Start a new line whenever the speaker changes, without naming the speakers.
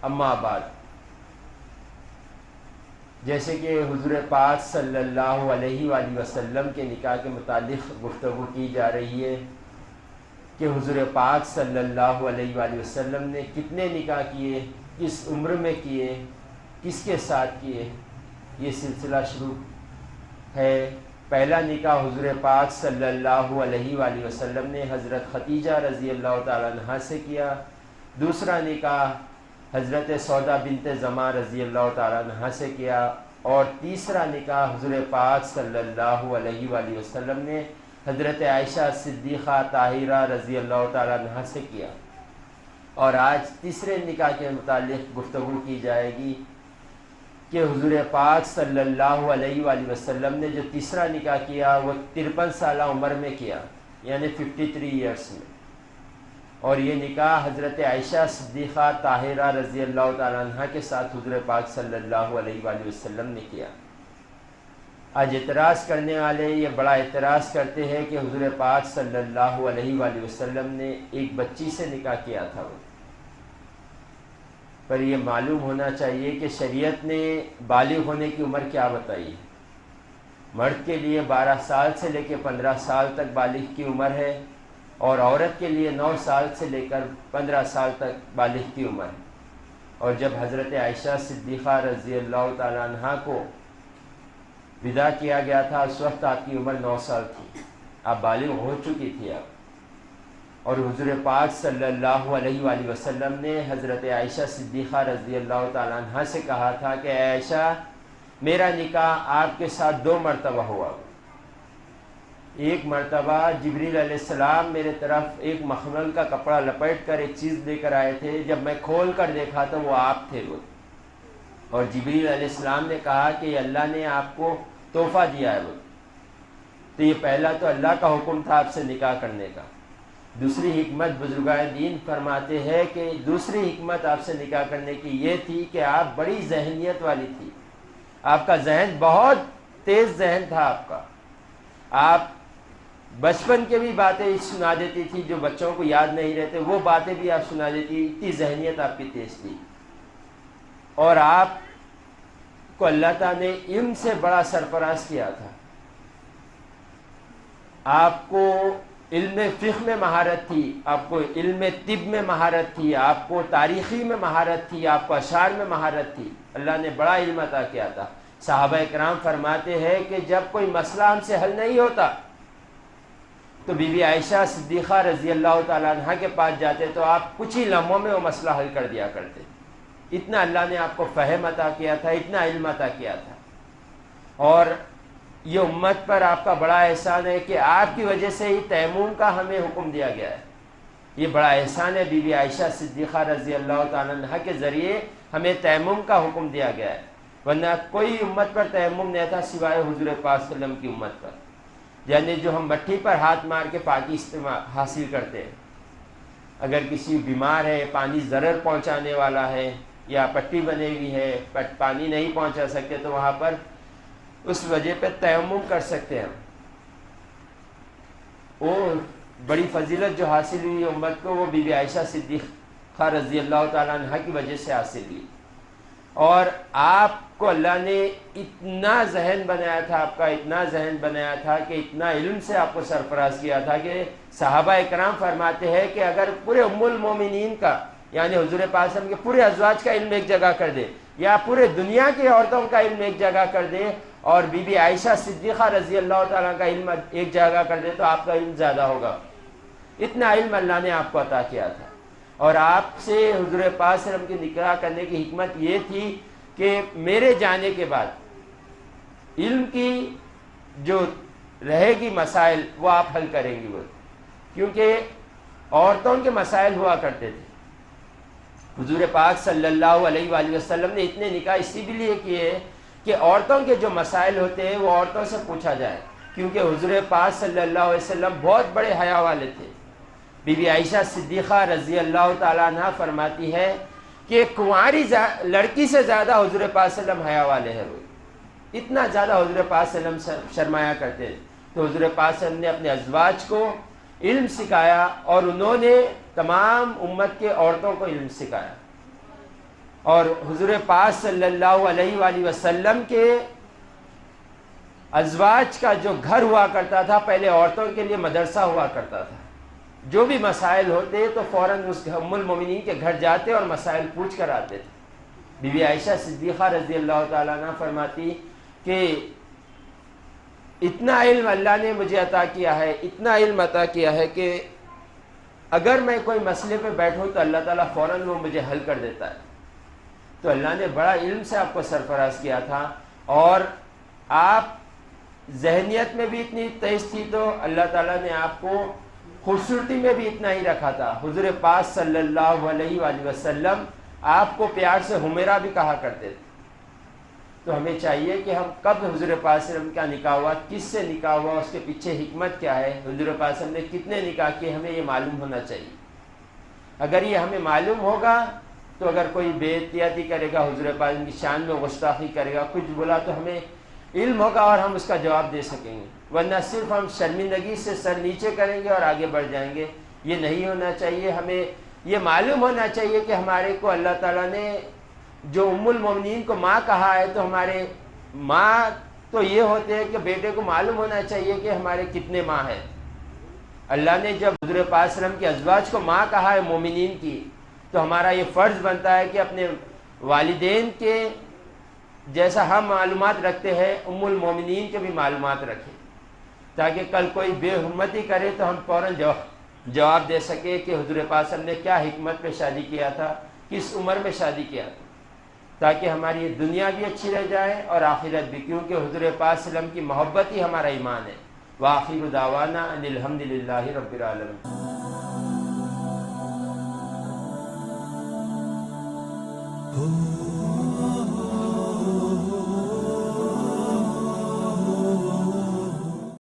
اما بعد، جیسے کہ حضور پاک صلی اللہ علیہ وآلہ وسلم کے نکاح کے متعلق گفتگو کی جا رہی ہے کہ حضور پاک صلی اللہ علیہ وآلہ وسلم نے کتنے نکاح کیے، کس عمر میں کیے، کس کے ساتھ کیے. یہ سلسلہ شروع ہے. پہلا نکاح حضور پاک صلی اللہ علیہ وآلہ وسلم نے حضرت خدیجہ رضی اللہ تعالیٰ عنہا سے کیا. دوسرا نکاح حضرت سودا بنت زمع رضی اللہ تعالیٰ عنہا سے کیا. اور تیسرا نکاح حضور پاک صلی اللہ علیہ وآلہ وسلم نے حضرت عائشہ صدیقہ طاہرہ رضی اللہ تعالیٰ عنہا سے کیا. اور آج تیسرے نکاح کے متعلق گفتگو کی جائے گی کہ حضور پاک صلی اللہ علیہ وآلہ وسلم نے جو تیسرا نکاح کیا وہ 53 سالہ عمر میں کیا، یعنی 53 ایئرس میں. اور یہ نکاح حضرت عائشہ صدیقہ طاہرہ رضی اللہ تعالیٰ عنہ کے ساتھ حضور پاک صلی اللہ علیہ وآلہ وسلم نے کیا. آج اعتراض کرنے والے یہ بڑا اعتراض کرتے ہیں کہ حضور پاک صلی اللہ علیہ وآلہ وسلم نے ایک بچی سے نکاح کیا تھا. پر یہ معلوم ہونا چاہیے کہ شریعت نے بالغ ہونے کی عمر کیا بتائی ہے. مرد کے لیے 12 سال سے لے کے 15 سال تک بالغ کی عمر ہے، اور عورت کے لیے 9 سال سے لے کر 15 سال تک بالغ کی عمر ہے. اور جب حضرت عائشہ صدیقہ رضی اللہ تعالیٰ عنہا کو ودا کیا گیا تھا اس وقت آپ کی عمر 9 سال تھی، آپ بالغ ہو چکی تھی آپ. اور حضور پاک صلی اللہ علیہ وآلہ وسلم نے حضرت عائشہ صدیقہ رضی اللہ تعالیٰ عنہا سے کہا تھا کہ اے عائشہ، میرا نکاح آپ کے ساتھ 2 مرتبہ ہوا. ایک مرتبہ جبریل علیہ السلام میرے طرف ایک مخمل کا کپڑا لپیٹ کر ایک چیز لے کر آئے تھے، جب میں کھول کر دیکھا تو وہ آپ تھے. وہ اور جبریل علیہ السلام نے کہا کہ اللہ نے آپ کو تحفہ دیا ہے. وہ تو یہ پہلا تو اللہ کا حکم تھا آپ سے نکاح کرنے کا. دوسری حکمت بزرگان دین فرماتے ہیں کہ دوسری حکمت آپ سے نکاح کرنے کی یہ تھی کہ آپ بڑی ذہنیت والی تھی. آپ کا ذہن بہت تیز ذہن تھا آپ کا. آپ بچپن کے بھی باتیں سنا دیتی تھی جو بچوں کو یاد نہیں رہتے، وہ باتیں بھی آپ سنا دیتی. اتنی ذہنیت آپ کی تیز تھی. اور آپ کو اللہ تعالیٰ نے علم سے بڑا سرفراز کیا تھا. آپ کو علم فقہ میں مہارت تھی، آپ کو علم طب میں مہارت تھی، آپ کو تاریخی میں مہارت تھی، آپ کو اشعار میں مہارت تھی. اللہ نے بڑا علم عطا کیا تھا. صحابہ کرام فرماتے ہیں کہ جب کوئی مسئلہ ہم سے حل نہیں ہوتا تو بی بی عائشہ صدیقہ رضی اللہ تعالیٰ عنہ کے پاس جاتے تو آپ کچھ ہی لمحوں میں وہ مسئلہ حل کر دیا کرتے. اتنا اللہ نے آپ کو فہم عطا کیا تھا، اتنا علم عطا کیا تھا. اور یہ امت پر آپ کا بڑا احسان ہے کہ آپ کی وجہ سے ہی تیمم کا ہمیں حکم دیا گیا ہے. یہ بڑا احسان ہے، بی بی عائشہ صدیقہ رضی اللہ تعالیٰ عنہ کے ذریعے ہمیں تیمم کا حکم دیا گیا ہے. ورنہ کوئی امت پر تیمم نہیں تھا سوائے حضور پاک صلی اللہ علیہ وسلم کی امت پر. یعنی جو ہم مٹی پر ہاتھ مار کے پاکی استعمال حاصل کرتے ہیں، اگر کسی بیمار ہے، پانی ضرر پہنچانے والا ہے یا پٹی بنے ہوئی ہے، پانی نہیں پہنچا سکتے تو وہاں پر اس وجہ پہ تیمم کر سکتے ہیں. وہ بڑی فضیلت جو حاصل ہوئی امت کو وہ بی بی عائشہ صدیقہ رضی اللہ تعالیٰ عنہ کی وجہ سے حاصل ہوئی. اور آپ کو اللہ نے اتنا ذہن بنایا تھا، آپ کا اتنا ذہن بنایا تھا کہ اتنا علم سے آپ کو سرفراز کیا تھا کہ صحابہ اکرام فرماتے ہیں کہ اگر پورے ام المومنین کا یعنی حضور پاک صلی اللہ علیہ وسلم کے پورے ازواج کا علم ایک جگہ کر دے یا پورے دنیا کی عورتوں کا علم ایک جگہ کر دے اور بی بی عائشہ صدیقہ رضی اللہ تعالیٰ کا علم ایک جگہ کر دے تو آپ کا علم زیادہ ہوگا. اتنا علم اللہ نے آپ کو عطا کیا تھا. اور آپ سے حضور پاک صلی اللہ علیہ وسلم کی نکاح کرنے کی حکمت یہ تھی کہ میرے جانے کے بعد علم کی جو رہے گی مسائل وہ آپ حل کریں گی. وہ کیونکہ عورتوں کے مسائل ہوا کرتے تھے. حضور پاک صلی اللہ علیہ وآلہ وسلم نے اتنے نکاح اسی بھی لیے کیے کہ عورتوں کے جو مسائل ہوتے ہیں وہ عورتوں سے پوچھا جائے. کیونکہ حضور پاک صلی اللہ علیہ وسلم بہت بڑے حیا والے تھے. بی بی عائشہ صدیقہ رضی اللہ تعالیٰ عنہ فرماتی ہے کہ کنواری لڑکی سے زیادہ حضور پاک صلی اللہ علیہ وسلم حیا والے ہیں. وہ اتنا زیادہ حضور پاک صلی اللہ علیہ وسلم شرمایا کرتے ہیں. تو حضور پاک صلی اللہ علیہ وسلم نے اپنے ازواج کو علم سکھایا اور انہوں نے تمام امت کے عورتوں کو علم سکھایا. اور حضور پاک صلی اللہ علیہ وآلہ وسلم کے ازواج کا جو گھر ہوا کرتا تھا، پہلے عورتوں کے لیے مدرسہ ہوا کرتا تھا، جو بھی مسائل ہوتے تو فوراً اس ام المومنین کے گھر جاتے اور مسائل پوچھ کر آتے تھے۔ بی بی عائشہ صدیقہ رضی اللہ تعالیٰ عنہ فرماتی کہ اتنا علم اللہ نے مجھے عطا کیا ہے، اتنا علم عطا کیا ہے کہ اگر میں کوئی مسئلے پہ بیٹھوں تو اللہ تعالیٰ فوراً وہ مجھے حل کر دیتا ہے۔ تو اللہ نے بڑا علم سے آپ کو سرفراز کیا تھا، اور آپ ذہنیت میں بھی اتنی تیز تھی تو اللہ تعالیٰ نے آپ کو خوبصورتی میں بھی اتنا ہی رکھا تھا۔ حضور پاک صلی اللہ علیہ وآلہ وسلم آپ کو پیار سے حمیرہ بھی کہا کرتے تھے۔ تو ہمیں چاہیے کہ ہم کب حضور پاک صلی اللہ علیہ وسلم کا نکاح ہوا، کس سے نکاح ہوا، اس کے پیچھے حکمت کیا ہے، حضور پاک صلی اللہ علیہ وسلم نے کتنے نکاح کیے، ہمیں یہ معلوم ہونا چاہیے۔ اگر یہ ہمیں معلوم ہوگا تو اگر کوئی بے احتیاطی کرے گا، حضور پاک کی شان میں گستاخی کرے گا، کچھ بولا تو ہمیں علم ہوگا اور ہم اس کا جواب دے سکیں گے، ورنہ صرف ہم شرمندگی سے سر نیچے کریں گے اور آگے بڑھ جائیں گے۔ یہ نہیں ہونا چاہیے۔ ہمیں یہ معلوم ہونا چاہیے کہ ہمارے کو اللہ تعالیٰ نے جو ام المومنین کو ماں کہا ہے، تو ہمارے ماں تو یہ ہوتے ہیں کہ بیٹے کو معلوم ہونا چاہیے کہ ہمارے کتنے ماں ہیں۔ اللہ نے جب حضور پاک صلی اللہ علیہ وسلم کی ازواج کو ماں کہا ہے مومنین کی، تو ہمارا یہ فرض بنتا ہے کہ اپنے والدین کے جیسا ہم معلومات رکھتے ہیں، ام المومنین کے بھی معلومات رکھیں، تاکہ کل کوئی بے حرمتی کرے تو ہم فوراً جواب دے سکے کہ حضور پاک صلی اللہ علیہ وسلم نے کیا حکمت پہ شادی کیا تھا، کس عمر میں شادی کیا تھا، تاکہ ہماری دنیا بھی اچھی رہ جائے اور آخرت بھی، کیونکہ حضور پاک صلی اللہ علیہ وسلم کی محبت ہی ہمارا ایمان ہے۔ وآخر دعوانا ان الحمد للہ رب العالمین۔